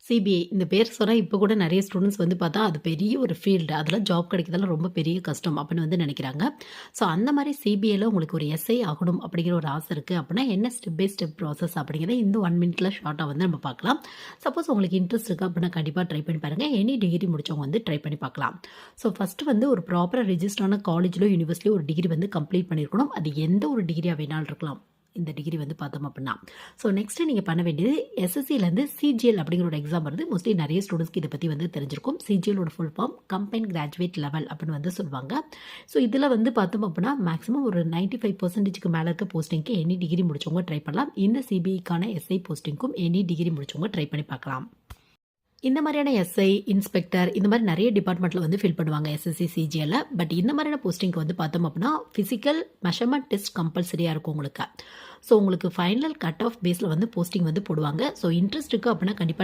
CBI இந்த பேர் சொன்னா இப்ப கூட நெறைய ஸ்டூடண்ட்ஸ் வந்து பார்த்தா, அது பெரிய ஒரு ஃபீல்டு. அதெல்லாம் ஜாப் கிடைக்கிறதெல்லாம் ரொம்ப பெரிய கஷ்டம் அப்படின்னு வந்து நெனைக்கிறாங்க. ஸோ அந்த மாரி சிபிஐல உங்களுக்கு ஒரு எஸ்ஐ ஆகணும் அப்படிங்கிற ஒரு ஆசை இருக்கு அப்படின்னா, என்ன ஸ்டெப் பை ஸ்டெப் ப்ராசஸ் அப்படிங்கிறத இந்த 1 மினிட்ல ஷார்ட்டா வந்து நம்ம பார்க்கலாம். சப்போஸ் உங்களுக்கு இன்ட்ரெஸ்ட் இருக்கு அப்படின்னா கண்டிப்பா ட்ரை பண்ணி பாருங்க. எனி டிகிரி முடிச்சவங்க வந்து ட்ரை பண்ணி பார்க்கலாம். ஸோ ஃபர்ஸ்ட்டு வந்து ஒரு ப்ராப்பரா ரிஜிஸ்டரான காலேஜ்லயோ, யூனிவர்சிட்டியோ ஒரு டிகிரி வந்து கம்ப்ளீட் பண்ணியிருக்கணும். அது எந்த ஒரு டிகிரியா வேணாலும் இருக்கலாம். இந்த டிகிரி வந்து பார்த்தோம் அப்படின்னா. ஸோ நெக்ஸ்ட் நீங்க பண்ண வேண்டியது எஸ்எஸ்சிலேருந்து சிஜிஎல் அப்படிங்கிற ஒரு எக்ஸாம் வருது. மோஸ்ட்லி நிறைய ஸ்டூடெண்ட்ஸ்க்கு இதை பற்றி வந்து தெரிஞ்சிருக்கும். சிஜிஎலோட full form combined graduate level அப்படின்னு வந்து சொல்லுவாங்க. ஸோ இதில் வந்து பார்த்தோம் அப்படின்னா மேக்ஸிமம் ஒரு 95% மேலே இருக்க போஸ்டிங்க்கு எனி டிகிரி முடிச்சவங்க ட்ரை பண்ணலாம். இந்த சிபிஐக்கான எஸ்ஐ போஸ்டிங்க்கும் எனி டிகிரி முடிச்சவங்க ட்ரை பண்ணி பார்க்கலாம். இந்த மாதிரியான எஸ்ஐ, இன்ஸ்பெக்டர் இந்த மாதிரி நிறைய டிபார்ட்மெண்ட்ல வந்து ஃபில் பண்ணுவாங்க எஸ்எஸ்சி, சிஜிஎல்ல. பட் இந்த மாதிரியான போஸ்டிங்க்கு வந்து பார்த்தோம் அப்படின்னா ஃபிசிக்கல் மெஷர்மெண்ட் டெஸ்ட் கம்பல்சரியாக இருக்கும் உங்களுக்கு. ஸோ உங்களுக்கு ஃபைனல் கட் ஆஃப் பேஸில் வந்து போஸ்டிங் வந்து போடுவாங்க. ஸோ இன்ட்ரெஸ்ட் இருக்குது அப்படின்னா கண்டிப்பாக